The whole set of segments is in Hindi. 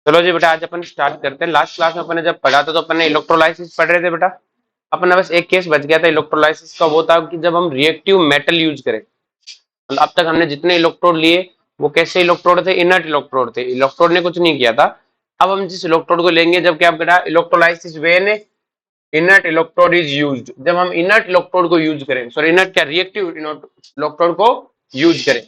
चलो जी बेटा, आज अपन स्टार्ट करते हैं। लास्ट क्लास में अपन ने जब पढ़ा था तो अपन ने इलेक्ट्रोलाइसिस पढ़ रहे थे बेटा। अपना बस एक केस बच गया था इलेक्ट्रोलाइसिस का, वो था कि जब हम रिएक्टिव मेटल यूज करें। मतलब अब तक हमने जितने इलेक्ट्रोड लिए वो कैसे इलेक्ट्रोड थे? इनर्ट इलेक्ट्रोड थे, इलेक्ट्रोड ने कुछ नहीं किया था। अब हम जिस इलेक्ट्रोड को लेंगे, जब क्या बेटा electrolysis when inert electrode is used, जब हम इनर्ट इलेक्ट्रोड को यूज करें, सॉरी इनर्ट क्या, रिएक्टिव इलेक्ट्रोड को यूज करें,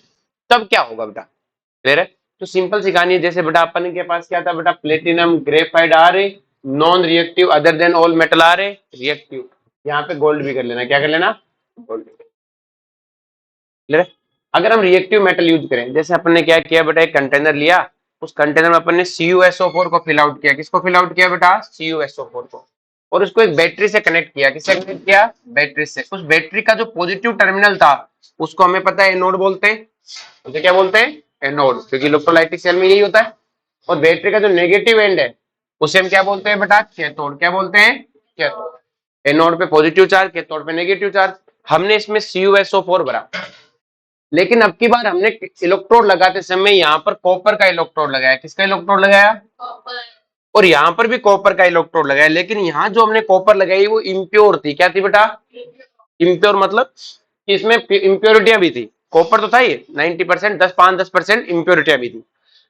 तब क्या होगा बेटा? क्लियर है? तो सिंपल सी कहानी है। जैसे बेटा अपन के पास क्या था बेटा, platinum graphite are a non reactive, other than all metal are a reactive. यहाँ पे गोल्ड भी कर लेना, क्या कर लेना, गोल्ड। क्लियर है? अगर हम रिएक्टिव मेटल यूज करें, जैसे अपन ने क्या किया बेटा, एक कंटेनर लिया, उस कंटेनर में अपन ने CuSO4 को फिल आउट किया। किसको फिल आउट किया बेटा? CuSO4 को। और उसको एक बैटरी से कनेक्ट किया। किससे कनेक्ट किया? बैटरी से। उस बैटरी का जो पॉजिटिव टर्मिनल था उसको हमें पता है एनोड बोलते हैं। उसे क्या बोलते हैं? एनोड, क्योंकि इलेक्ट्रोलाइटिक सेल में यही होता है। और बैटरी का जो नेगेटिव एंड है उसे हम क्या बोलते हैं बेटा? कैथोड। क्या बोलते हैं? कैथोड। एनोड पे पॉजिटिव चार्ज, कैथोड पे नेगेटिव चार्ज। हमने इसमें CuSO4 भरा, लेकिन अब की बार हमने इलेक्ट्रोड लगाते समय यहाँ पर कॉपर का इलेक्ट्रोड लगाया। किसका इलेक्ट्रोड लगाया? और यहाँ पर भी कॉपर का इलेक्ट्रोड लगाया, लेकिन यहाँ जो हमने कॉपर लगाई वो इम्प्योर थी। क्या थी बेटा? इम्प्योर मतलब इसमें इम्प्योरिटियां भी थी। कॉपर तो था ही 90%, 10% इम्प्योरिटियां भी थी।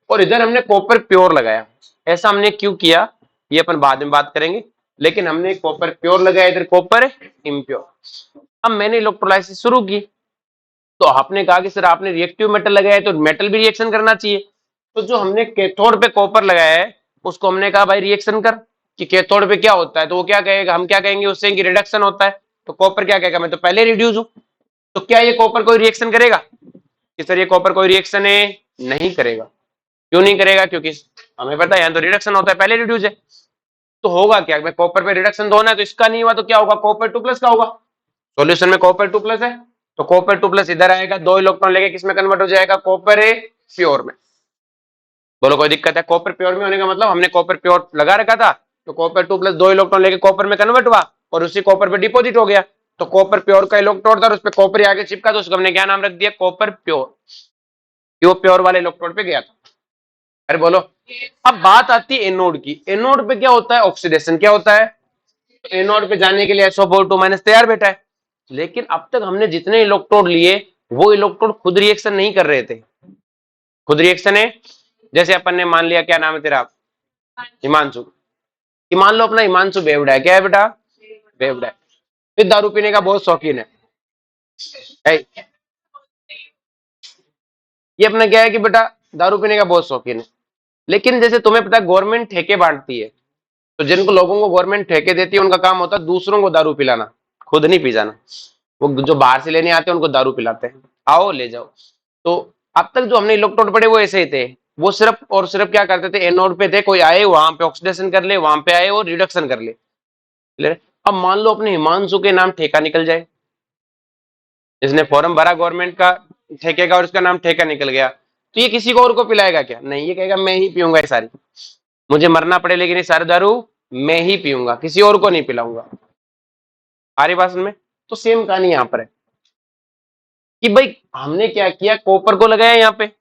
और इधर हमने कॉपर प्योर लगाया। ऐसा हमने क्यों किया ये अपन बाद में बात करेंगे, लेकिन हमने कॉपर प्योर लगाया, इधर कॉपर इम्प्योर। अब मैंने इलेक्ट्रोलाइसिस शुरू की, तो आपने कहा कि सर आपने रिएक्टिव मेटल लगाया है तो मेटल भी रिएक्शन करना चाहिए। तो जो हमने कैथोड पे कॉपर लगाया है उसको हमने कहा भाई रिएक्शन कर, कि कैथोड पे क्या होता है। तो वो क्या कहेगा, हम क्या कहेंगे उससे कि रिडक्शन होता है। तो कॉपर क्या कहेगा, मैं तो पहले रिड्यूस हूं। तो क्या ये कॉपर कोई रिएक्शन करेगा? कि सर ये कॉपर कोई रिएक्शन है, नहीं करेगा। क्यों नहीं करेगा? क्योंकि हमें पता है यहाँ तो रिडक्शन होता है, पहले रिड्यूस है। तो होगा क्या, मैं कॉपर पे रिडक्शन होना है तो इसका नहीं हुआ तो क्या होगा, कॉपर 2+ का होगा। सॉल्यूशन में कॉपर 2+ है, तो कॉपर 2+ इधर आएगा, 2 इलेक्ट्रॉन लेके किसमें कन्वर्ट हो जाएगा, कॉपर ए प्योर में। बोलो कोई दिक्कत है? कॉपर प्योर में होने का मतलब हमने कॉपर प्योर लगा रखा था, तो कॉपर 2+ 2 इलेक्ट्रॉन लेके कॉपर में कन्वर्ट हुआ और उसी कॉपर पे डिपॉजिट हो गया। तो कॉपर प्योर का इलेक्ट्रोड था और उस पर कॉपर आगे चिपका, तो उसको हमने क्या नाम रख दिया, कॉपर प्योर। वो प्योर वाले इलेक्ट्रोड पे गया था। अरे बोलो। अब बात आती है एनोड की। एनोड पे क्या होता है, ऑक्सीडेशन। क्या होता है? एनोड पे जाने के लिए SO4 2- तैयार बैठा है। लेकिन अब तक हमने जितने इलेक्ट्रोड लिए वो इलेक्ट्रोड खुद रिएक्शन नहीं कर रहे थे। खुद रिएक्शन है, जैसे अपन ने मान लिया, क्या नाम है तेरा, हिमांशु। कि मान लो अपना हिमांशु बेवड़ा है। क्या है बेटा? बेवड़ा है। फिर दारू पीने का बहुत शौकीन है। ये अपना क्या है कि बेटा दारू पीने का बहुत शौकीन है। लेकिन जैसे तुम्हें पता है गवर्नमेंट ठेके बांटती है, तो जिनको लोगों को गवर्नमेंट ठेके देती है उनका काम होता है दूसरों को दारू पिलाना, खुद नहीं पी जाना। वो जो बाहर से लेने आते हैं उनको दारू पिलाते हैं, आओ ले जाओ। तो अब तक जो हमने इलेक्ट्रोड पढ़े वो ऐसे ही थे। वो सिर्फ और सिर्फ क्या करते थे, एनोड पे थे, कोई आए वहां पे ऑक्सीडेशन कर ले, वहां पे आए और रिडक्शन कर ले। क्लियर है? अब मान लो अपने हिमांशु के नाम ठेका निकल जाए, इसने फॉर्म भरा गवर्नमेंट का ठेके का और इसका नाम ठेका निकल गया, तो ये किसी को और को पिलाएगा क्या? नहीं, ये कहेगा मैं ही पीऊंगा ये सारी, मुझे मरना पड़े लेकिन ये सारी दारू मैं ही पीऊंगा, किसी और को नहीं पिलाऊंगा। आ रही बात में? तो सेम कहानी यहां पर है कि भाई हमने क्या किया, कॉपर को लगाया यहाँ पे।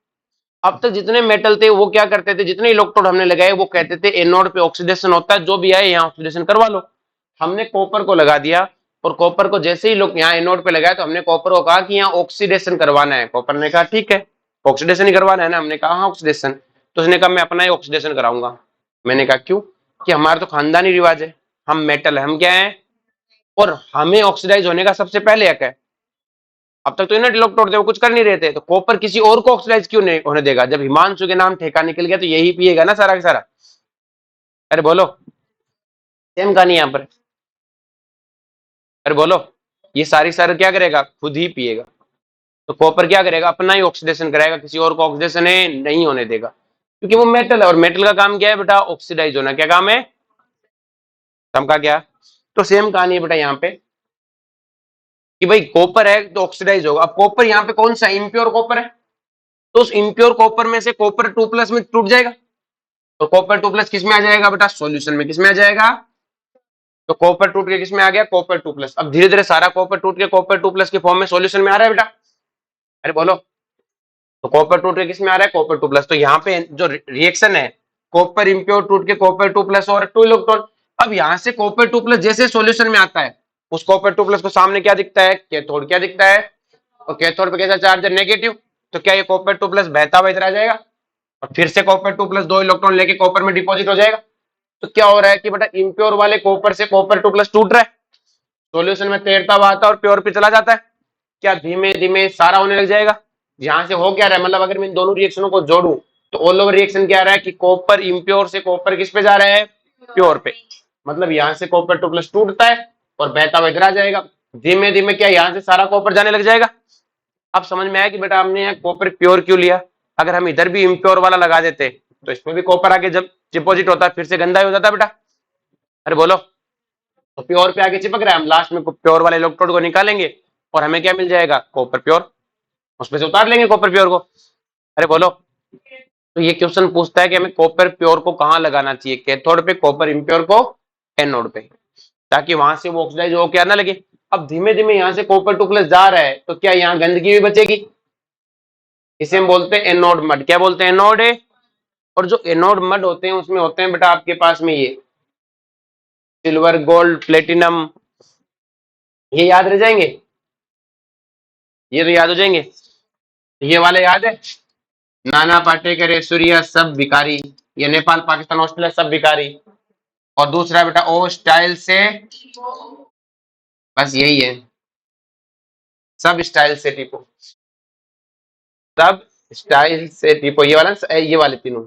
अब तक जितने मेटल थे वो क्या करते थे, जितने इलेक्ट्रोड हमने लगाए वो कहते थे एनोड पे ऑक्सीडेशन होता है, जो भी आए यहाँ ऑक्सीडेशन करवा लो। हमने कॉपर को लगा दिया, और कॉपर को जैसे ही लोग यहाँ एनोड पे लगाया तो हमने कॉपर को कहा कि यहाँ ऑक्सीडेशन करवाना है। कॉपर ने कहा ठीक है, ऑक्सीडेशन ही करवाना है ना। हमने कहा हाँ ऑक्सीडेशन। तो उसने कहा मैं अपना ही ऑक्सीडेशन कराऊंगा। मैंने कहा क्यों? कि हमारा तो खानदानी रिवाज है, हम मेटल है, हम क्या है, और हमें ऑक्सीडाइज होने का सबसे पहले हक है। अब तक तो इनर्ट इलेक्ट्रोड थे, वो कुछ कर नहीं रहे थे, तो कॉपर किसी और को ऑक्सीडाइज क्यों नहीं होने देगा? जब हिमांशु के नाम ठेका निकल गया तो यही पिएगा ना सारा का सारा। अरे बोलो, सेम कहानी यहाँ पर। अरे बोलो, ये सारी सारी क्या करेगा, खुद ही पिएगा। तो कॉपर क्या करेगा, अपना ही ऑक्सीडेशन कराएगा, किसी और को ऑक्सीडेशन नहीं होने देगा, क्योंकि वो मेटल है और मेटल का काम क्या है बेटा, ऑक्सीडाइज होना। क्या काम है? समका क्या? तो सेम कहानी है बेटा यहाँ पे कि भाई कॉपर है तो ऑक्सीडाइज होगा। अब कॉपर यहाँ पे कौन सा इम्प्योर कॉपर है, तो उस इम्प्योर कॉपर में से कॉपर 2+ में टूट जाएगा। तो कॉपर 2+ किस में आ जाएगा बेटा, सॉल्यूशन में। किस में आ जाएगा? तो कॉपर टूट के किस में आ गया, कॉपर 2+। अब धीरे धीरे सारा कॉपर टूट के कॉपर 2+ के फॉर्म में सॉल्यूशन में आ रहा है बेटा। अरे बोलो। तो कॉपर टूट के किस में आ रहा है, कॉपर 2+। तो यहाँ पे जो रिएक्शन है कॉपर इम्प्योर टूट के कॉपर 2+ और 2 इलेक्ट्रॉन। अब यहां से कॉपर 2+ जैसे सॉल्यूशन में आता है, उस कॉपर 2+ को सामने क्या दिखता है, कैथोड क्या दिखता है, और कैथोड पे कैसा चार्ज है, नेगेटिव। तो क्या ये कॉपर 2+ बहता हुआ इधर आ जाएगा और फिर से कॉपर 2+ 2 इलेक्ट्रॉन लेके कॉपर में डिपॉजिट हो जाएगा। तो क्या हो रहा है कि बेटा इम्प्योर वाले कॉपर से कॉपर 2+ टूट रहा है, सॉल्यूशन में तैरता हुआ आता है और प्योर पे चला जाता है। क्या धीमे धीमे सारा होने लग जाएगा। यहां से हो क्या रहा है, मतलब अगर मैं इन दोनों रिएक्शनों को जोड़ूं तो ऑल ओवर रिएक्शन क्या आ रहा है कि कॉपर इम्प्योर से कॉपर किस पे जा रहा है, प्योर पे। मतलब यहां से कॉपर 2+ टूटता है और बहता हुआ इधर आ जाएगा। धीमे धीमे क्या यहाँ से सारा कॉपर जाने लग जाएगा। अब समझ में आया कि बेटा हमने यहाँ कॉपर प्योर क्यों लिया। अगर हम इधर भी इम्प्योर वाला लगा देते तो इसमें भी कॉपर आके जब डिपोजिट होता फिर से गंदा ही हो जाता बेटा। अरे बोलो। तो प्योर पे आगे चिपक रहा है, हम लास्ट में प्योर वाले इलेक्ट्रोड को निकालेंगे और हमें क्या मिल जाएगा, कॉपर प्योर। उसमें से उतार लेंगे कॉपर प्योर को। अरे बोलो। तो ये क्वेश्चन पूछता है कि हमें कॉपर प्योर को कहाँ लगाना चाहिए, कैथोड पे, कॉपर इम्प्योर को एनोड पे, ताकि वहां से वो ऑक्सीडाइज हो क्या ना लगे। अब धीमे धीमे यहाँ से कॉपर 2+ जा रहा है तो क्या यहाँ गंदगी भी बचेगी। इसे हम बोलते हैं एनोड मड। क्या बोलते हैं, एनोड है। और जो एनोड मड होते हैं उसमें होते हैं बेटा आपके पास में ये सिल्वर, गोल्ड, प्लेटिनम, ये याद रह जाएंगे, ये तो याद हो जाएंगे। ये वाले याद है, नाना पाटेकर, ऐश्वर्या सब भिखारी, ये नेपाल, पाकिस्तान, ऑस्ट्रेलिया सब भिखारी। और दूसरा बेटा ओ स्टाइल से, बस यही है, सब स्टाइल से टिपो, सब स्टाइल से टिपो, ये वाला, ये वाले तीनों,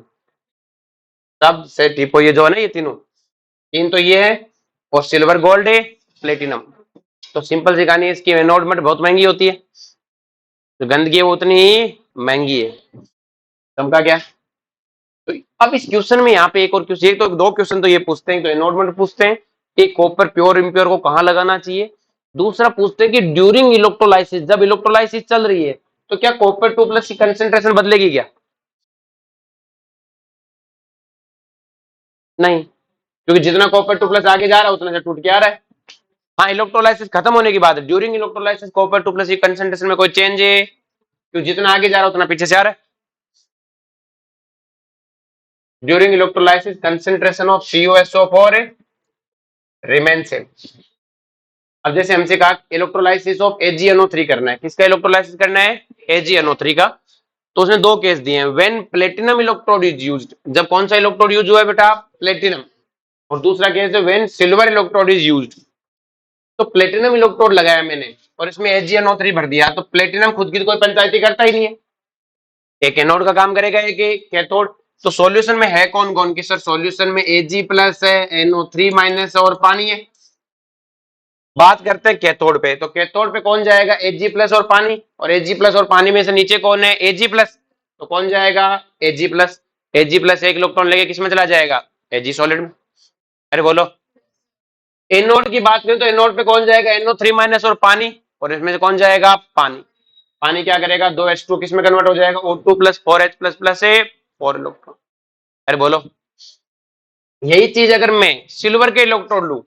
सब से टिपो, ये जो है ना, ये तीनों, तीन तो ये है, और सिल्वर, गोल्ड है, प्लेटिनम। तो सिंपल सी कहानी है इसकी, एनोड मट बहुत महंगी होती है, तो गंदगी है वो उतनी ही महंगी है। समझा क्या। तो अब इस क्वेश्चन में यहाँ पे एक और क्वेश्चन, एक तो दो क्वेश्चन तो ये पूछते हैं, तो एनोड मट पूछते हैं कि कॉपर प्योर इम्प्योर को कहाँ लगाना चाहिए। दूसरा पूछते हैं कि ड्यूरिंग इलेक्ट्रोलाइसिस, जब इलेक्ट्रोलाइसिस चल रही है तो क्या कॉपर 2+ की कंसेंट्रेशन बदलेगी क्या, नहीं, क्योंकि जितना कॉपर 2+ आगे जा रहा है उतना टूट के आ रहा है। हाँ, इलेक्ट्रोलाइसिस खत्म होने की बात है, ड्यूरिंग इलेक्ट्रोलाइसिस कॉपर 2+ की कंसेंट्रेशन में कोई चेंज है, क्योंकि जितना आगे जा रहा है उतना पीछे से आ रहा है। During electrolysis concentration of CuSO4 remain same. अब जैसे हमसे कहा इलेक्ट्रोलाइसिस ऑफ AgNO3 करना है, किसका इलेक्ट्रोलाइसिस करना है, AgNO3 का। तो उसने दो केस दिए हैं, when platinum electrode is used, जब कौन सा इलेक्ट्रोड यूज हुआ है बेटा, प्लेटिनम। और दूसरा केस है when silver electrode is used. तो प्लेटिनम इलेक्ट्रोड लगाया मैंने और इसमें AgNO3 भर दिया, तो प्लेटिनम खुद की तो कोई पंचायती करता ही नहीं है, एक एनोड का काम करेगा, एक कैथोड। तो सॉल्यूशन में है कौन कौन की, सर सॉल्यूशन में Ag+ है, NO3- है और पानी है। बात करते हैं कैथोड पे, तो कैथोड पे कौन जाएगा, Ag+ और पानी, और Ag+ और पानी में से नीचे कौन है, Ag+, तो कौन जाएगा, Ag+। Ag+ एक इलेक्ट्रॉन लेके किसमें चला जाएगा, Ag सॉलिड में। अरे बोलो। एनोड की बात करें तो एनोड पे कौन जाएगा, NO3- और पानी, और इसमें से कौन जाएगा, पानी। पानी क्या करेगा, 2H2 किस में कन्वर्ट हो जाएगा, O2+ 4H++ है, 4 इलेक्ट्रॉन। अरे बोलो। यही चीज अगर मैं सिल्वर के इलेक्ट्रोड लू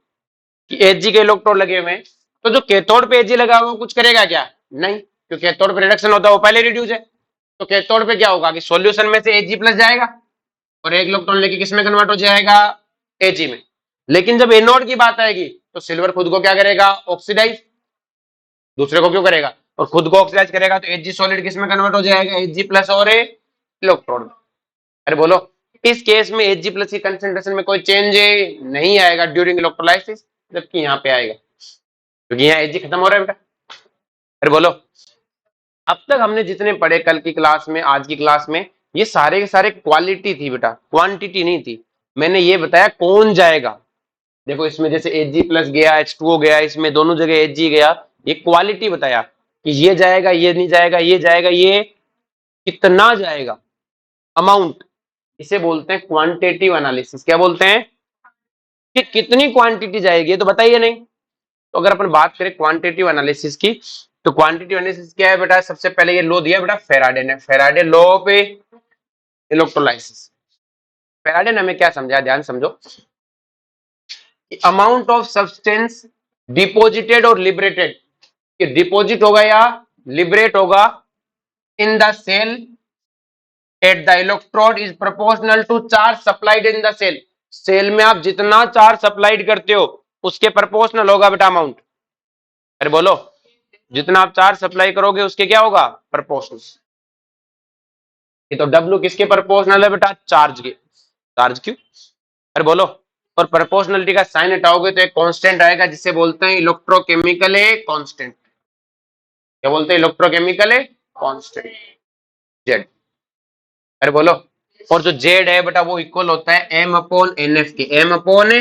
कि Ag के इलेक्ट्रोड लगे हुए हैं, तो जो कैथोड पे Ag लगा हुआ है कुछ करेगा क्या, नहीं, क्योंकि कैथोड पे रिडक्शन होता है वो पहले रिड्यूस है। तो कैथोड पे क्या होगा कि सॉल्यूशन में से Ag+ जाएगा और एक इलेक्ट्रॉन लेके किस में कन्वर्ट हो जाएगा, Ag में। लेकिन जब एनोड की बात आएगी तो सिल्वर खुद को क्या करेगा, ऑक्सीडाइज, दूसरे को क्यों करेगा, और खुद को ऑक्सीडाइज करेगा तो Ag सॉलिड किस में कन्वर्ट हो जाएगा, Ag+ और ए इलेक्ट्रॉन। अरे बोलो। इस केस में Ag+ की कंसेंट्रेशन में कोई चेंज नहीं आएगा ड्यूरिंग इलेक्ट्रोलाइसिस, जबकि यहाँ पे आएगा, क्योंकि यहाँ Ag खत्म हो रहा है बेटा। अरे बोलो। अब तक हमने जितने पढ़े कल की क्लास में, आज की क्लास में, ये सारे के सारे क्वालिटी थी बेटा, क्वांटिटी नहीं थी। मैंने ये बताया कौन जाएगा। देखो इसमें जैसे Ag+ गया, H2O गया, इसमें दोनों जगह Ag गया, ये क्वालिटी बताया कि ये जाएगा, ये नहीं जाएगा, ये जाएगा, ये कितना जाएगा, अमाउंट। इसे बोलते हैं क्वांटिटेटिव एनालिसिस। क्या बोलते हैं, कि कितनी क्वांटिटी जाएगी ये तो बताइए नहीं। तो अगर अपन बात करें क्वांटिटेटिव एनालिसिस की, तो क्वांटिटेटिव एनालिसिस क्या है बेटा, सबसे पहले ये लो दिया बेटा फेराडे ने, Faraday law of electrolysis. Faraday ने हमें क्या समझाया, ध्यान समझो, अमाउंट ऑफ सब्सटेंस डिपोजिटेड और लिबरेटेड, कि डिपोजिट होगा या लिबरेट होगा in the cell at the electrode is proportional to charge supplied in the cell. Cell में आप जितना चार्ज सप्लाइड करते हो उसके प्रोपोर्शनल होगा बेटा अमाउंट। अरे बोलो, जितना आप चार्ज सप्लाई करोगे उसके क्या होगा, प्रोपोर्शनल। ये तो W किसके प्रोपोर्शनल है बेटा, चार्ज के। चार्ज क्यों, अरे बोलो। और प्रोपोर्शनलिटी का साइन हटाओगे तो एक कांस्टेंट आएगा जिसे बोलते हैं इलेक्ट्रोकेमिकल कांस्टेंट। क्या बोलते हैं, इलेक्ट्रोकेमिकल कांस्टेंट, जेड। अरे बोलो, और जो जेड है बेटा वो इक्वल होता है एम अपॉन एन एफ के। एम अपॉन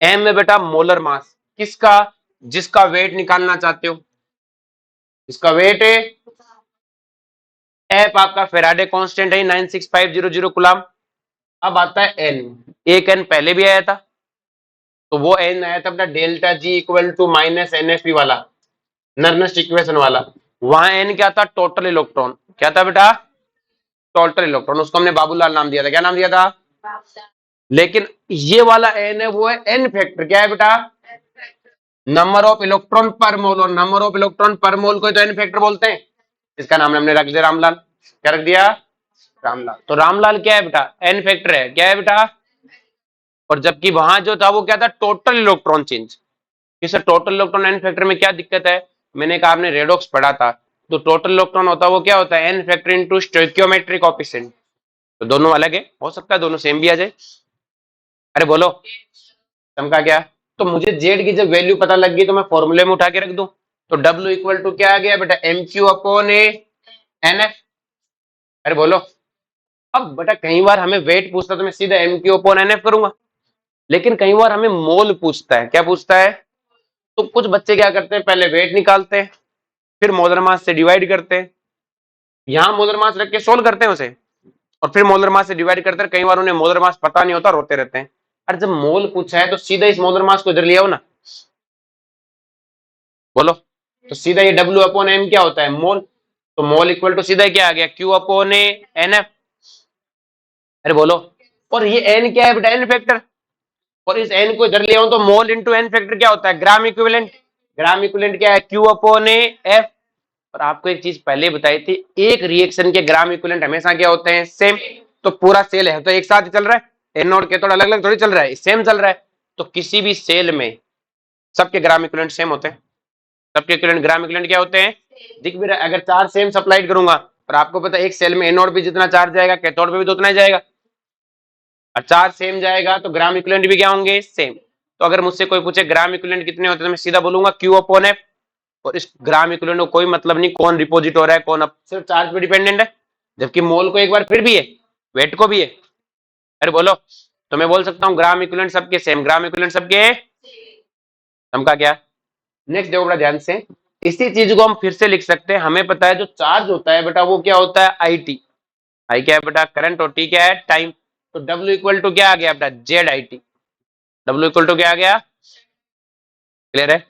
एम में बेटा मोलर मास किसका, जिसका वेट निकालना चाहते हो, इसका वेट है। एफ आपका फेराडे कांस्टेंट है 96500 कूलम। अब आता है एन, एक एन पहले भी आया था, तो वो एन आया था बेटा delta G equal to minus N F P वाला, नर्नेस्ट इक्वेशन वाला। वहां एन क्या था, टोटल इलेक्ट्रॉन। क्या था बेटा, टोटल इलेक्ट्रॉन। उसको हमने बाबूलाल नाम दिया था, क्या नाम दिया था। लेकिन ये वाला एन है वो है एन फैक्टर। क्या है बेटा, नंबर ऑफ इलेक्ट्रॉन पर मोल। और नंबर ऑफ इलेक्ट्रॉन पर मोल को तो एन फैक्टर बोलते हैं। इसका नाम हमने रख दिया रामलाल। क्या रख दिया, रामलाल। तो रामलाल क्या है बेटा, एन फैक्टर है। क्या है बेटा, और जबकि वहां जो था वो क्या था, टोटल इलेक्ट्रॉन चेंज। इस टोटल इलेक्ट्रॉन एन फैक्टर में क्या दिक्कत है, मैंने कहा आपने रेडॉक्स पढ़ा था, तो टोटल इलेक्ट्रॉन होता है वो क्या होता है, N factor into stoichiometric coefficient. तो दोनों अलग है, हो सकता है दोनों सेम भी आ जाए। अरे बोलो, समझा क्या। तो मुझे जेड की जब वैल्यू पता लग गई तो मैं फॉर्मूले में उठा के रख दूं। तो डब्ल्यू इक्वल टू क्या आ गया बेटा, M Q upon A N F. अरे बोलो, अब बेटा कई बार हमें वेट पूछता तो मैं सीधा M Q upon N F करूंगा, लेकिन कई बार हमें मोल पूछता है। क्या पूछता है, तो कुछ बच्चे क्या करते हैं, पहले वेट निकालते हैं फिर मोलर मास से डिवाइड करते हैं। यहां मोलर मास रख के सोल्व करते हैं उसे, और फिर मोलर मास से डिवाइड करते हैं। कई बार उन्हें मोलर मास पता नहीं होता, रोते रहते हैं। अरे जब मोल पूछा है तो सीधा इस मोलर मास को इधर ले आओ ना। बोलो, तो सीधा ये डब्ल्यू अपॉन एम क्या होता है, मोल। तो मोल इक्वल टू सीधा क्या आ गया, क्यू अपॉन एन एफ। अरे बोलो, और ये एन क्या है बेटा, एन फैक्टर। और इस एन को इधर ले आऊं तो मोल इंटू एन फैक्टर क्या होता है, ग्राम इक्विवेलेंट। ग्राम इक्विवेलेंट क्या है, क्यू अपॉन एफ। और आपको एक चीज पहले बताई थी, एक रिएक्शन के ग्राम इक्विवेलेंट हमेशा क्या होते हैं, सेम। तो पूरा सेल है तो एक साथ ही चल रहा है, एनोड कैथोड अलग अलग थोड़ी चल रहा है, सेम चल रहा है। तो किसी भी सेल में सबके ग्राम इक्विवेलेंट सेम होते हैं। सबके इक्विवेलेंट ग्राम इक्विवेलेंट क्या होते हैं, दिख भी रहा है। अगर चार्ज सेम सप्लाइड करूंगा, और आपको पता है एक सेल में एनोड पे जितना चार्ज जाएगा कैथोड पे भी तो उतना ही जाएगा, और चार्ज सेम जाएगा तो ग्राम इक्विवेलेंट भी क्या होंगे, सेम। तो अगर मुझसे कोई पूछे ग्राम इक्विवेलेंट कितने होते हैं, तो मैं सीधा बोलूंगा क्यू अपॉन एफ। और इस ग्राम इक्विवेलेंट को कोई मतलब नहीं कौन डिपॉजिट हो रहा है कौन, अब सिर्फ चार्ज पे डिपेंडेंट है। जबकि मोल को एक बार फिर भी है, वेट को भी है। अरे बोलो, तो मैं बोल सकता हूँ ग्राम इक्विवेलेंट सबके सेम, ग्राम इक्विवेलेंट सबके। समझा क्या। नेक्स्ट देखो बड़ा ध्यान से, इसी चीज को हम फिर से लिख सकते हैं। हमें पता है जो चार्ज होता है बेटा वो क्या होता है, आई टी। आई क्या है बेटा, करंट। और टी क्या है, टाइम। तो डब्ल्यू इक्वल टू क्या आ गया बेटा, Z I T. W equal to क्या आ गया, क्लियर है।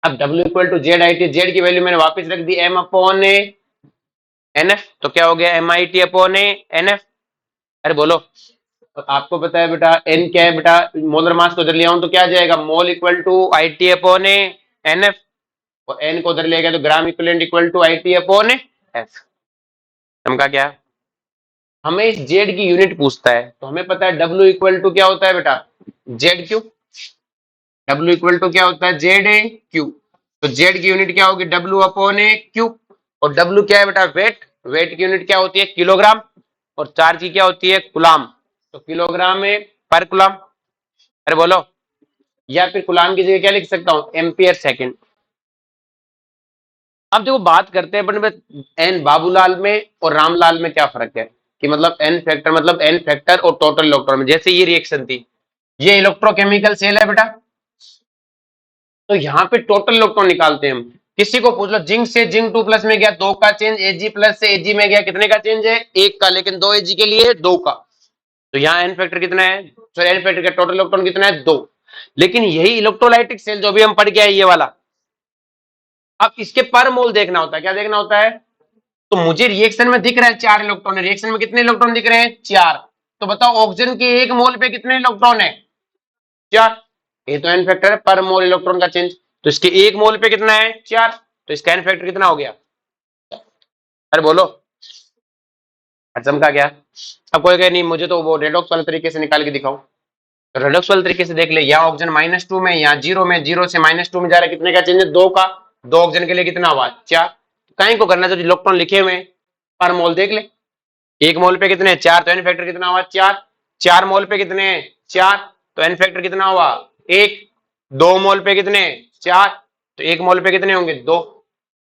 अब W equal to Z I T, Z की वैल्यू मैंने वापस रख दी एम अपॉन एन एफ। तो क्या हो गया, M I T upon N F. अरे बोलो, तो आपको पता है बेटा एन क्या है बेटा, मोलर मास को इधर ले आऊं तो क्या आ जाएगा, mole equal to I T upon N F. और एन को उधर ले गया तो gram equivalent equal to I T upon F. समझा क्या। हमें इस जेड की यूनिट पूछता है, तो हमें पता है डब्ल्यू इक्वल टू क्या होता है बेटा, Z Q. W equal to क्या होता है, जेड क्यू। तो जेड की यूनिट क्या होगी, डब्ल्यू अपॉन क्यू। और डब्ल्यू क्या है बेटा, वेट। वेट की यूनिट क्या होती है, किलोग्राम। और चार्ज की क्या होती है, कुलाम। तो किलोग्राम में पर कुलाम। अरे बोलो, या फिर कुलाम की जगह क्या लिख सकता हूं, एम्पियर सेकंड। अब देखो बात करते हैं अपन एन बाबूलाल में और रामलाल में क्या फर्क है, कि मतलब एन फैक्टर मतलब एन फैक्टर और टोटल इलेक्ट्रॉन में। जैसे ये रिएक्शन थी, ये इलेक्ट्रोकेमिकल सेल है बेटा, तो यहाँ पे टोटल इलेक्ट्रॉन निकालते हैं हम। किसी को पूछ लो जिंक से जिंक 2+ में गया 2 का चेंज, एजी प्लस से एजी में गया कितने का चेंज है, 1 का। लेकिन 2 एजी के लिए 2 का। तो यहाँ एन फैक्टर कितना है, सॉरी एन फैक्टर का टोटल इलेक्ट्रॉन कितना है, 2। लेकिन यही इलेक्ट्रोलाइटिक सेल जो भी हम पढ़ के आए ये वाला, अब इसके पर मोल देखना होता है। क्या देखना होता है, तो मुझे रिएक्शन में दिख रहा है 4 इलेक्ट्रॉन है, रिएक्शन में कितने इलेक्ट्रॉन दिख रहे हैं, 4। तो बताओ ऑक्सीजन के 1 मोल पे कितने इलेक्ट्रॉन है, 4। ये तो एन फैक्टर है, पर मोल इलेक्ट्रॉन का चेंज। तो इसके 1 मोल पे कितना है, 4। तो इसका एन फैक्टर कितना हो गया, अरे बोलो। चमका गया। अब कोई कहे नहीं मुझे तो वो रेडॉक्स वाले तरीके से निकाल के दिखाओ, तो रेडॉक्स वाले तरीके से देख ले, यहाँ ऑक्सीजन -2 में, यहाँ 0 में, 0 से -2 में जा रहा है, कितने का चेंज है, 2 का। 2 ऑक्सीजन के लिए कितना हुआ, 4। कहीं को करना जब इलेक्ट्रॉन लिखे हुए पर मोल देख ले, 1 मोल पे कितने 4, तो एन फैक्टर कितना हुआ 4। 4 मोल पे कितने 4, तो एन फैक्टर कितना हुआ 1। 2 मोल पे कितने 4, तो 1 मोल पे कितने होंगे 2।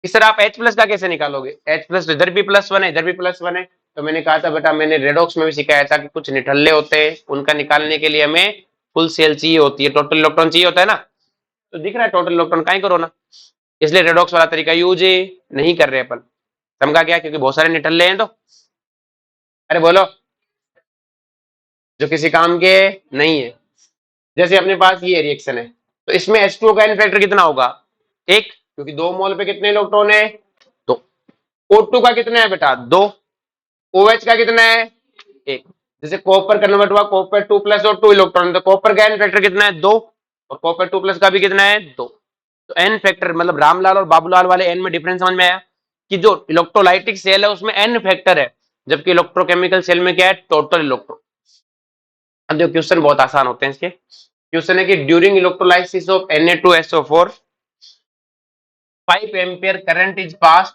इस तरह आप H प्लस का कैसे निकालोगे, H प्लस इधर भी +1 है, इधर भी +1 है। तो मैंने कहा था बेटा, मैंने रेडॉक्स में भी सिखाया था कि कुछ निठल्ले होते हैं, उनका निकालने के लिए हमें फुल सेल चाहिए होती है, टोटल इलेक्ट्रॉन चाहिए होता है ना। तो दिख रहा है टोटल इलेक्ट्रॉन कहीं करो ना, इसलिए रेडॉक्स वाला तरीका यूज नहीं कर रहे अपन। समझा क्या, क्योंकि बहुत सारे निठल्ले हैं। तो अरे बोलो, जो किसी काम के नहीं है। जैसे अपने पास ये रिएक्शन है, तो इसमें H2O का एन फैक्टर कितना होगा 1, क्योंकि 2 मोल पे कितने इलेक्ट्रॉन है, तो O2 का कितना है बेटा 2, OH का कितना है 1। जैसे कॉपर कन्वर्ट हुआ, कॉपर 2 प्लस और 2 इलेक्ट्रॉन, तो कॉपर का एन फैक्टर कितना है 2, और कॉपर 2 प्लस का भी कितना है 2। तो एन फैक्टर मतलब रामलाल और बाबूलाल वाले एन में डिफरेंस समझ में आया, कि जो इलेक्ट्रोलाइटिक सेल है उसमें एन फैक्टर है, जबकि इलेक्ट्रोकेमिकल सेल में क्या है टोटल इलेक्ट्रॉन। अब देखो क्वेश्चन बहुत आसान होते हैं इसके। क्वेश्चन है कि during electrolysis of Na2SO4 5 ampere current is passed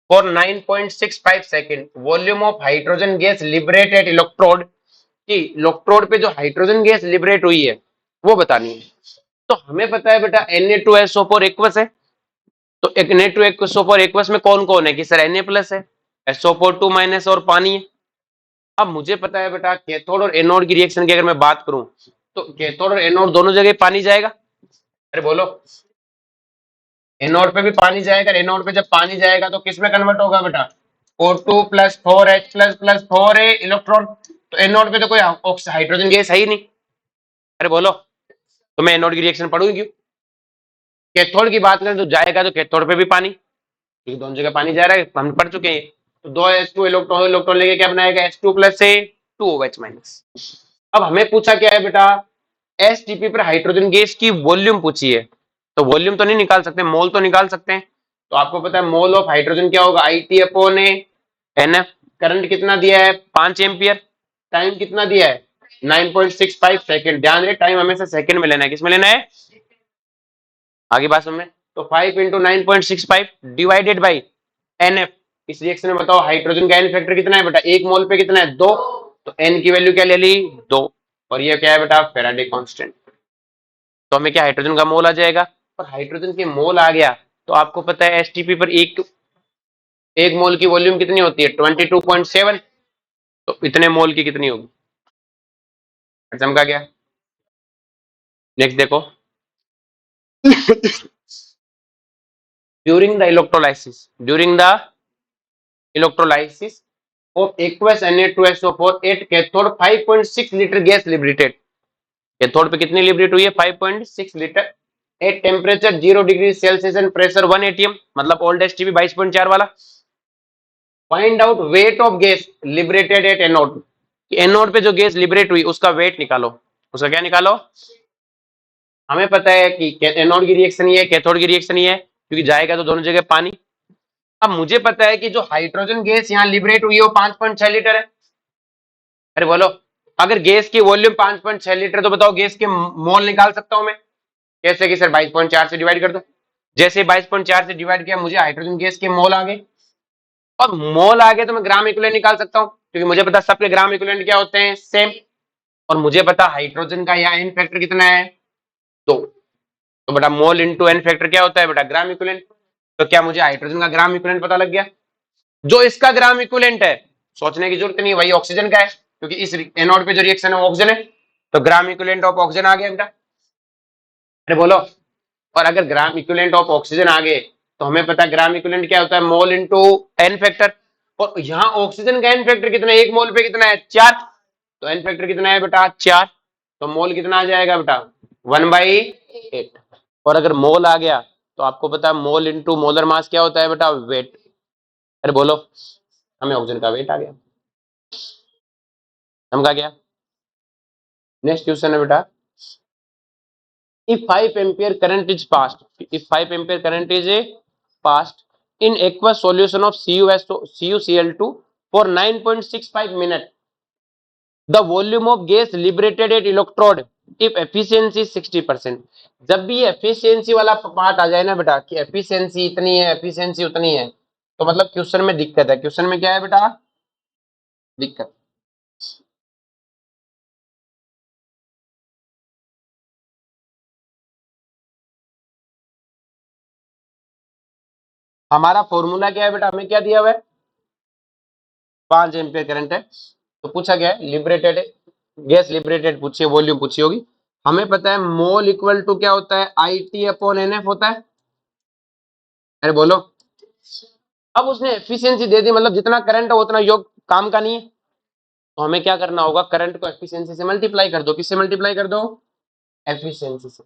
for 9.65 second, volume of hydrogen gas liberated electrode, कि इलेक्ट्रोड पे जो हाइड्रोजन गैस लिबरेट हुई है वो बतानी है। तो हमें पता है बेटा Na2SO4 एक्वस है, तो एक Na2SO4 एक्वस में कौन कौन है, कि सर Na प्लस है, SO4 2 माइनस और पानी है। अब मुझे पता है बेटा कैथोड और एनोड की रिएक्शन की अगर मैं बात करूं, तो कैथोड और एनोड दोनों जगह पानी जाएगा। अरे बोलो, एनोड पे भी पानी जाएगा, एनोड पे जब पानी जाएगा तो किस में कन्वर्ट होगा बेटा, O2 plus 4H plus plus 4A electron. तो एनोड पे तो कोई हाइड्रोजन गैस है ही नहीं। अरे बोलो, तो मैं एनोड की रिएक्शन पढ़ूंगी क्यों। कैथोड की बात करें तो जाएगा तो कैथोड पे भी पानी, क्योंकि दोनों जगह पानी जा रहा है, हम पढ़ चुके हैं। तो 2H2 इलेक्ट्रॉन इलेक्ट्रॉन लेके क्या बनाएगा H2 प्लस से 2OH माइनस। अब हमें पूछा क्या है बेटा, एसटीपी पर हाइड्रोजन गैस की वॉल्यूम पूछी है, तो वॉल्यूम तो नहीं निकाल सकते, मोल तो निकाल सकते हैं। तो आपको पता है मोल ऑफ हाइड्रोजन क्या होगा, IT अपॉन NF। करंट कितना दिया है 5 एम्पियर, टाइम कितना दिया है 9.65 सेकंड। ध्यान रहे टाइम हमेशा सेकंड में लेना है, किसमें लेना है, आगे बात समझ में। तो 5 इंटू 9.65 डिवाइडेड बाई NF। इस रिएक्शन में बताओ हाइड्रोजन का एन फैक्टर कितना है बेटा, 1 मोल पे कितना है 2, तो एन की वैल्यू क्या ले ली 2, और ये क्या है बेटा फैराडे कांस्टेंट। तो हमें क्या हाइड्रोजन का मोल आ जाएगा, और हाइड्रोजन के मोल आ गया तो आपको पता है एसटीपी पर एक मोल की वॉल्यूम कितनी होती है 22.7, तो इतने मोल की कितनी होगी, चमका गया। नेक्स्ट देखो, during the electrolysis of aqueous Na2SO4 at cathode 5.6 litre gas liberated. Cathode पे कितनी लिबरेट हुई है 5.6 litre at temperature 0 degree Celsius and pressure 1 atm, मतलब ओल्ड एसटीपी 22.4 वाला। Find out weight of gas liberated at anode, anode पे जो गैस लिबरेट हुई उसका वेट निकालो, उसका क्या निकालो। हमें पता है कि एनोड की रिएक्शन ये है, कैथोड की रिएक्शन ये है, क्योंकि जाएगा तो दोनों जगह पानी। अब मुझे पता है कि जो हाइड्रोजन गैस यहाँ लिबरेट हुई है वो 5.6 लीटर है। अरे बोलो, अगर गैस की वॉल्यूम 5.6 लीटर, तो बताओ गैस के मोल निकाल सकता हूं मैं कैसे, कि सर 22.4 से डिवाइड कर दो। जैसे 22.4 से डिवाइड किया मुझे हाइड्रोजन गैस के मोल आ गए, और मोल आ गए तो मैं ग्राम इक्विवेलेंट निकाल सकता हूं, क्योंकि मुझे पता सबके ग्राम इक्विवेलेंट क्या होते हैं सेम। और मुझे पता हाइड्रोजन का यहाँ एन फैक्टर कितना है 2, तो बेटा मोल इंटू एन फैक्टर क्या होता है बेटा ग्राम इक्विवेलेंट। तो क्या मुझे हाइड्रोजन का ग्राम इक्विवेलेंट पता लग गया। जो इसका ग्राम इक्विवेलेंट है सोचने की जरूरत नहीं, वही ऑक्सीजन का है, क्योंकि इस एनोड पे जो रिएक्शन है वो ऑक्सीजन है, तो ग्राम इक्विवेलेंट ऑफ ऑक्सीजन आ गया बेटा। अरे बोलो, और अगर ग्राम इक्विवेलेंट ऑफ ऑक्सीजन आ गए तो हमें पता है ग्राम इक्विवेलेंट क्या होता है मोल इंटू एन फैक्टर। और यहाँ ऑक्सीजन का एन फैक्टर कितना है, 1 मोल पे कितना है 4, तो एन फैक्टर कितना है बेटा 4, तो मोल कितना आ जाएगा बेटा 1/8। और अगर मोल आ गया तो आपको पता है मोल इंटू मोलर मास क्या होता है बेटा वेट। अरे बोलो, हमें ऑक्सीजन का वेट आ गया, समझा गया। नेक्स्ट क्वेश्चन है बेटा, if 5 ampere current is passed, if 5 ampere current is passed in aqueous solution of CuCl2 for 9.65 minutes. The volume of gas liberated at electrode if efficiency 60%. जब भी एफिशिएंसी वाला पार्ट आ जाए ना बेटा कि एफिशिएंसी इतनी है, एफिशिएंसी उतनी है, तो मतलब क्वेश्चन में दिक्कत है। क्वेश्चन में क्या है बेटा? दिक्कत। हमारा फॉर्मूला क्या है बेटा? हमें क्या दिया हुआ है? 5 एम्पियर करंट है। तो पूछा गया है लिबरेटेड गैस, लिबरेटेड पूछिए, वॉल्यूम पूछी होगी। हमें पता है मोल इक्वल टू क्या होता है? I T upon N F होता है। अरे बोलो। अब उसने एफिशिएंसी दे दी, मतलब जितना करंट है उतना योग काम का नहीं है, तो हमें क्या करना होगा? करंट को एफिशिएंसी से मल्टीप्लाई कर दो। किससे मल्टीप्लाई कर दो? एफिशिएंसी से।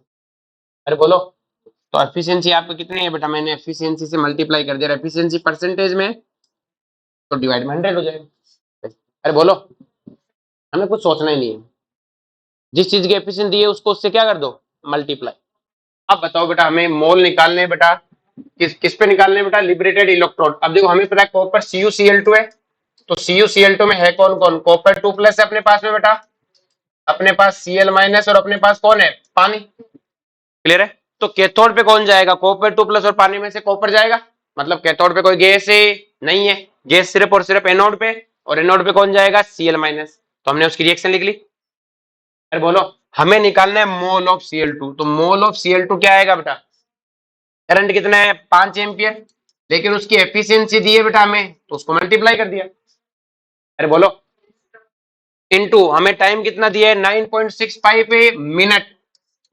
अरे बोलो। तो एफिशिएंसी आपको कितनी है बेटा? मैंने एफिशिएंसी से मल्टीप्लाई कर दिया। एफिशिएंसी परसेंटेज में तो डिवाइड में 100 हो जाएगा। अरे बोलो। हमें कुछ सोचना ही नहीं है, जिस चीज की एफिशिएंसी है उसको उससे क्या कर दो? मल्टीप्लाई। अब बताओ बेटा, हमें मोल निकालने हैं बेटा। किस किस पे निकालने हैं बेटा? Liberated electrode. अब देखो हमें पता है कॉपर CuCl2 है, तो CuCl2 में है कौन कौन? कॉपर 2 प्लस है अपने पास में बेटा, अपने पास Cl माइनस, और अपने पास कौन है? पानी। क्लियर है? तो कैथोड पे कौन जाएगा? कॉपर 2 प्लस और पानी में से कॉपर जाएगा, मतलब कैथोड पे कोई गैस है नहीं है, गैस सिर्फ और सिर्फ एनोड पे, और एनोड पे कौन जाएगा? Cl minus. तो हमने उसकी रिएक्शन लिख ली। अरे बोलो। हमें निकालना है मोल ऑफ Cl2, तो मोल ऑफ Cl2 क्या आएगा बेटा? करंट कितना है? 5 एम्पियर, लेकिन उसकी एफिशिएंसी दी है बेटा हमें, तो उसको मल्टीप्लाई कर दिया। अरे बोलो। इनटू हमें टाइम कितना दिया है? 9.65 मिनट,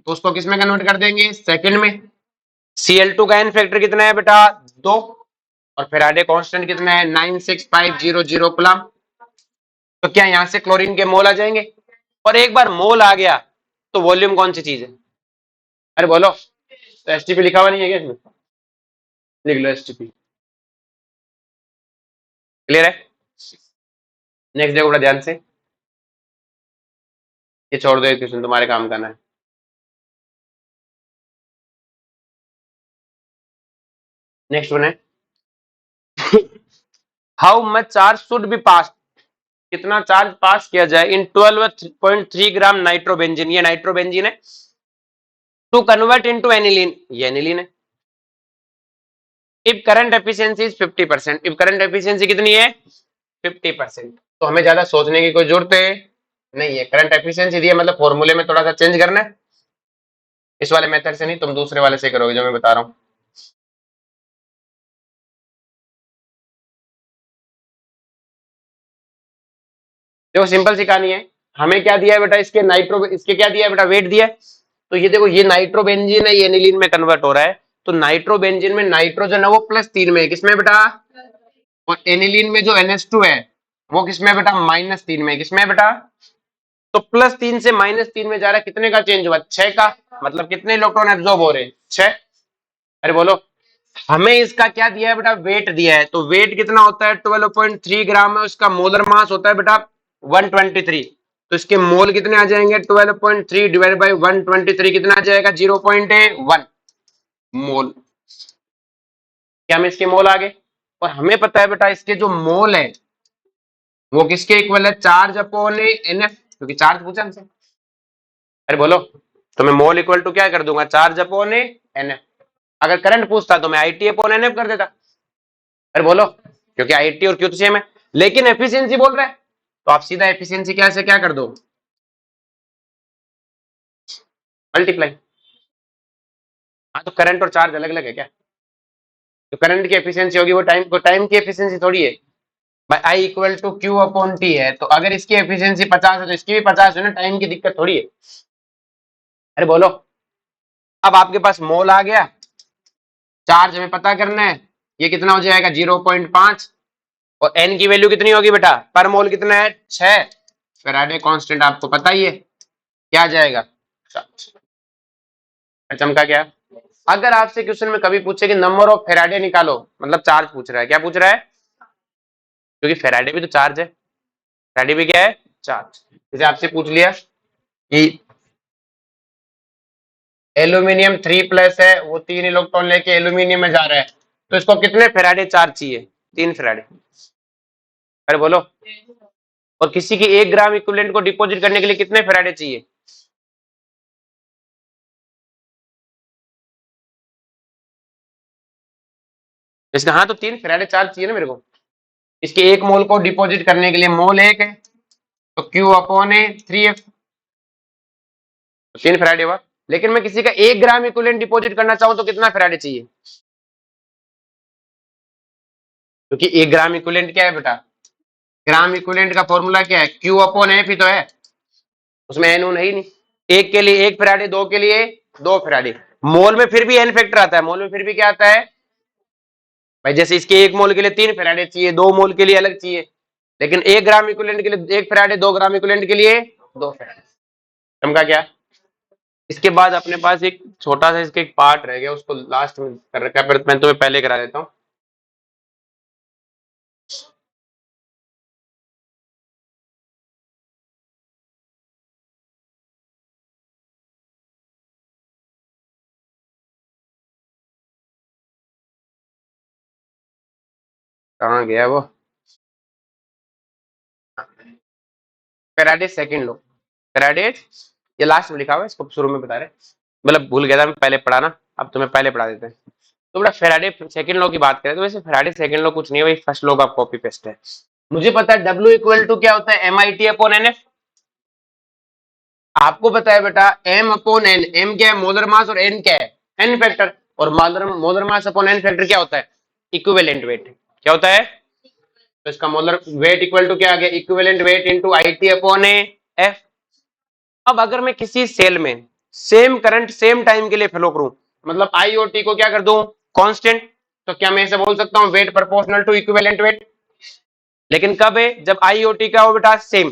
तो उसको किस में कन्वर्ट कर देंगे? सेकंड में। Cl2 का एन फैक्टर कितना है बेटा? 2, और फैराडे कांस्टेंट कितना है? 96500 कूलम। तो क्या यहां से क्लोरीन के मोल आ जाएंगे? और एक बार मोल आ गया तो वॉल्यूम कौन सी चीज है? अरे बोलो। तो एसटीपी लिखा हुआ नहीं है क्या इसमें? लिख लो एसटीपी। क्लियर है? नेक्स्ट देखो बड़ा ध्यान से, ये छोड़ दो, ये क्वेश्चन तुम्हारे काम का ना है। नेक्स्ट वन है how much charge should be pass, कितना चार्ज पास किया जाए इन 12.3 ग्राम नाइट्रोबेंजीन, ये नाइट्रोबेंजीन है, टू कन्वर्ट इनटू एनिलीन, ये एनिलीन है। If current efficiency is 50%, if current efficiency कितनी है? 50%। तो हमें ज्यादा सोचने की कोई जरूरत है नहीं है। करंट एफिशिएंसी दी है, मतलब फॉर्मूले में थोड़ा सा चेंज करना है। इस वाले मेथड से नहीं, तुम दूसरे वाले से करोगे जो मैं बता रहा हूँ। देखो सिंपल सी कहानी है। हमें क्या दिया है बेटा? इसके क्या दिया है बेटा? वेट दिया है। तो ये देखो, ये नाइट्रोबेंजीन है, ये एनिलीन में कन्वर्ट हो रहा है। तो नाइट्रोबेंजीन में नाइट्रोजन है वो +3 में है, किसमें बेटा? और एनिलीन में जो NH2 है वो किसमें बेटा? -3 में। किसमें बेटा? तो +3 से -3 में जा रहा है, कितने का चेंज हुआ? 6 का। मतलब कितने इलेक्ट्रॉन एब्जॉर्ब हो रहे हैं? 6। अरे बोलो। हमें इसका क्या दिया है बेटा? वेट दिया है। तो वेट कितना होता है? 12.3 ग्राम है। उसका मोलर मास होता है बेटा 123। तो इसके मोल कितने आ जाएंगे? 12.3 डिवाइड बाई 123 कितना आ जाएगा? 0.1 मोल। क्या हमें इसके मोल आ गए? और हमें पता है बेटा इसके जो मोल है वो किसके इक्वल है? चार्ज अपॉन NF, क्योंकि चार्ज पूछा हमसे। अरे बोलो। तो मैं मोल इक्वल टू क्या कर दूंगा? Charge upon NF। अगर करंट पूछता तो मैं IT अपॉन NF कर देता। अरे बोलो। क्योंकि IT और Q तो सेम है, लेकिन एफिशिएंसी बोल रहा है, तो आप सीधा एफिशिएंसी क्या से क्या कर दो? मल्टीप्लाई। हाँ, तो करंट और चार्ज अलग अलग है क्या? तो करंट की एफिशिएंसी होगी वो टाइम की एफिशिएंसी थोड़ी है भाई। I equal to Q upon T है, तो अगर इसकी एफिशिएंसी 50 है तो इसकी भी 50 है ना, टाइम की दिक्कत थोड़ी है। अरे बोलो। अब आपके पास मोल आ गया, चार्ज हमें पता करना है, ये कितना हो जाएगा? 0.5। और एन की वैल्यू कितनी होगी बेटा? पर मोल कितना है? 6। फैराडे कांस्टेंट आपको पता ही है, क्या आ जाएगा? चमका क्या? अगर आपसे क्वेश्चन में कभी पूछे कि नंबर ऑफ फेराडे निकालो, मतलब चार्ज पूछ रहा है, क्या पूछ रहा है? क्योंकि फेराडे भी तो चार्ज है, फेराडे भी क्या है? चार्ज। जैसे आपसे पूछ लिया कि एल्यूमिनियम 3+ है, वो 3 इलेक्ट्रॉन लेके एल्यूमिनियम में जा रहा है, तो इसको कितने फेराडे चार्ज चाहिए? 3 फेराडे। अरे बोलो। और किसी की 1 ग्राम इक्विवेलेंट को डिपॉजिट करने के लिए कितने फैराडे चाहिए? इसका हाँ तो 3 फैराडे चार्ज चाहिए ना मेरे को। इसके 1 मोल को डिपॉजिट करने के लिए मोल 1 है, तो Q अपॉन ए 3F, 3 फैराडे हुआ। लेकिन मैं किसी का 1 ग्राम इक्विवेलेंट डिपॉजिट करना चाहूं तो कितना फैराडे चाहिए? क्योंकि 1 ग्राम इक्विवेलेंट क्या है बेटा? ग्राम इक्विवेलेंट का फॉर्मूला क्या है? Q अपॉन एफ ही तो है, उसमें एन है ही नहीं। एक के लिए 1 फैराडे, 2 के लिए 2 फैराडे। मोल में फिर भी एन फैक्टर आता है, मोल में फिर भी क्या आता है भाई? जैसे इसके 1 मोल के लिए 3 फैराडे चाहिए, 2 मोल के लिए अलग चाहिए, लेकिन 1 ग्राम इक्विवेलेंट के लिए 1 फैराडे, 2 ग्राम इक्विवेलेंट के लिए 2 फैराडे। समझा क्या? इसके बाद अपने पास एक छोटा सा इसके एक पार्ट रह गया, उसको लास्ट में कर रखा है, पर मैं तुम्हें पहले करा देता हूँ। कहाँ गया वो? फैराडे सेकंड लॉ, फैराडे, ये लास्ट में लिखा हुआ है, इसको शुरू में बता रहे, मतलब भूल गया था मैं पहले पढ़ाना, अब तुम्हें पहले पढ़ा देते हैं। तो बेटा फैराडे सेकंड लॉ की बात करें तो वैसे फैराडे सेकंड लॉ कुछ नहीं है भाई, फर्स्ट लॉ का कॉपी पेस्ट है। मुझे पता है W इक्वल टू क्या होता है? MIT upon NF। आपको पता है बेटा M अपॉन N, M क्या है? मोलर मास, और N क्या है? N factor. और molar mass upon N factor क्या होता है? Equivalent weight. क्या होता है? तो इसका मोलर वेट इक्वल टू क्या आ गया? Equivalent weight into IT upon F। अब अगर मैं किसी सेल में सेम करंट सेम टाइम के लिए फ्लो करूं, मतलब I और T को क्या कर दूं? कांस्टेंट, तो क्या मैं ऐसे बोल सकता हूं weight proportional to equivalent weight? लेकिन कब है? जब I और T का हो बेटा सेम।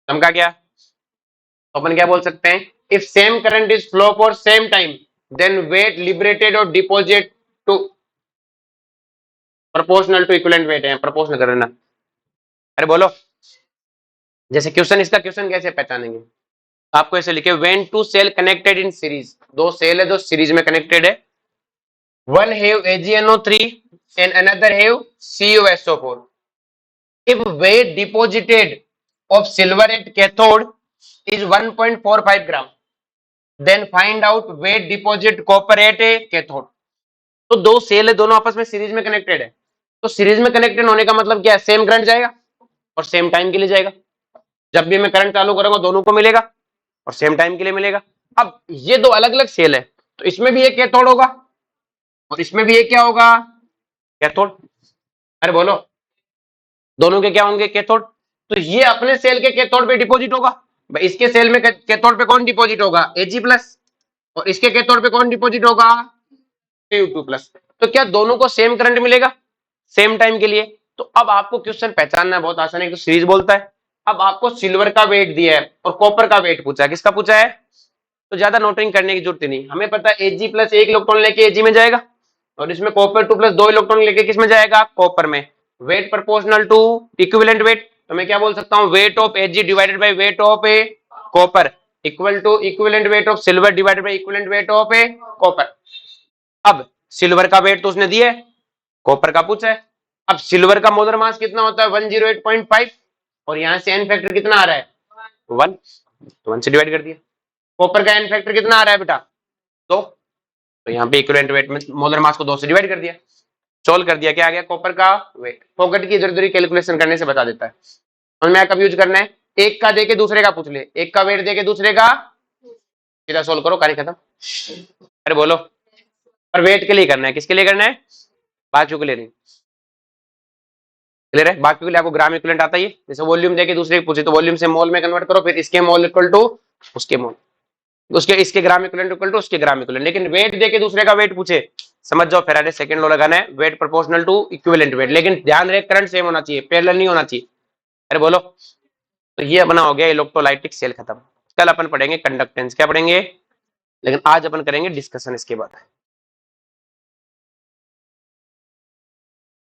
समझा क्या? तो अपन क्या बोल सकते हैं? If same current is flow for same time, then weight liberated और deposit to proportional to equivalent weight है, प्रोपोर्शनल करना। अरे बोलो। जैसे क्वेश्चन, इसका क्वेश्चन कैसे पहचानेंगे? आपको ऐसे लिखे when two cell connected in series, दो सेल है जो सीरीज में कनेक्टेड है, one have AgNO3 and another have CuSO4. If weight deposited of silver at cathode is 1.45 gram, then find out weight deposit copper at a cathode. तो दो सेल है, दोनों आपस में सीरीज में कनेक्टेड है, तो सीरीज में कनेक्टेड होने का मतलब क्या है? सेम करंट जाएगा और सेम टाइम के लिए जाएगा। जब भी मैं करंट चालू करूंगा दोनों को मिलेगा और सेम टाइम के लिए मिलेगा। अब ये दो अलग अलग सेल है, तो इसमें भी एक कैथोड होगा और इसमें भी एक क्या होगा? कैथोड। अरे बोलो, दोनों के क्या होंगे? कैथोड। तो ये अपने सेल के कैथोड पे डिपॉजिट होगा भाई, इसके सेल में कैथोड पे कौन डिपॉजिट होगा? Ag प्लस, और इसके कैथोड पे कौन डिपॉजिट होगा? Cu2 plus. तो क्या दोनों को सेम करंट मिलेगा सेम टाइम के लिए? तो अब आपको क्वेश्चन पहचानना है, बहुत आसान है, तो सीरीज बोलता है। अब आपको सिल्वर का वेट दिया है और कॉपर का वेट पूछा है, किसका पूछा है? तो ज्यादा नोटिंग करने की जरूरत नहीं, हमें पता है Ag प्लस 1 इलेक्ट्रॉन लेके Ag में जाएगा, और इसमें कॉपर 2 प्लस 2 इलेक्ट्रॉन लेके किस में जाएगा? कॉपर में। Weight proportional to equivalent weight, तो मैं क्या बोल सकता हूँ? Weight of Ag divided by weight of a copper equal to equivalent weight of silver divided by equivalent weight of a copper. अब सिल्वर का वेट तो उसने दिया है, कॉपर का पूछा है। अब सिल्वर का मोलर मास कितना होता है? 108.5, और यहां से एन फैक्टर कितना आ रहा है? 1, तो 1 से डिवाइड कर दिया। कॉपर का एन फैक्टर कितना आ रहा है बेटा? 2, तो यहाँ पे इक्विवेलेंट वेट में मोलर मास को 2 से डिवाइड कर दिया, सोल्व कर दिया, क्या आ गया? कॉपर का वेट। पॉकेट की इधर कैलकुलेशन करने से बता देता है। और मैं कब यूज करना है? एक का देके दूसरे का पूछ ले, एक का वेट देके दूसरे का, सीधा सोल्व करो, कार्य खत्म। अरे बोलो। और वेट के लिए करना है, किसके लिए करना है? बाकियों के लिए नहीं। क्लियर है? बाकियों के लिए आपको ग्राम इक्विवेलेंट आता ही है। जैसे वॉल्यूम देके दूसरे पूछे तो वॉल्यूम से मोल में कन्वर्ट करो, फिर इसके मोल इक्वल टू उसके मोल, उसके इसके ग्राम इक्विवेलेंट इक्वल टू उसके ग्राम इक्विवेलेंट। लेकिन वेट देके दूसरे का वेट पूछे, समझ जाओ फैराडे सेकंड लॉ लगाना है, weight proportional to equivalent weight, लेकिन ध्यान रहे करंट सेम होना चाहिए, पैरेलल नहीं होना चाहिए। अरे बोलो। तो ये अपना हो गया इलेक्ट्रोलाइटिक सेल खत्म। कल अपन पढ़ेंगे कंडक्टेंस, क्या पढ़ेंगे? लेकिन आज अपन करेंगे डिस्कशन इसके बाद।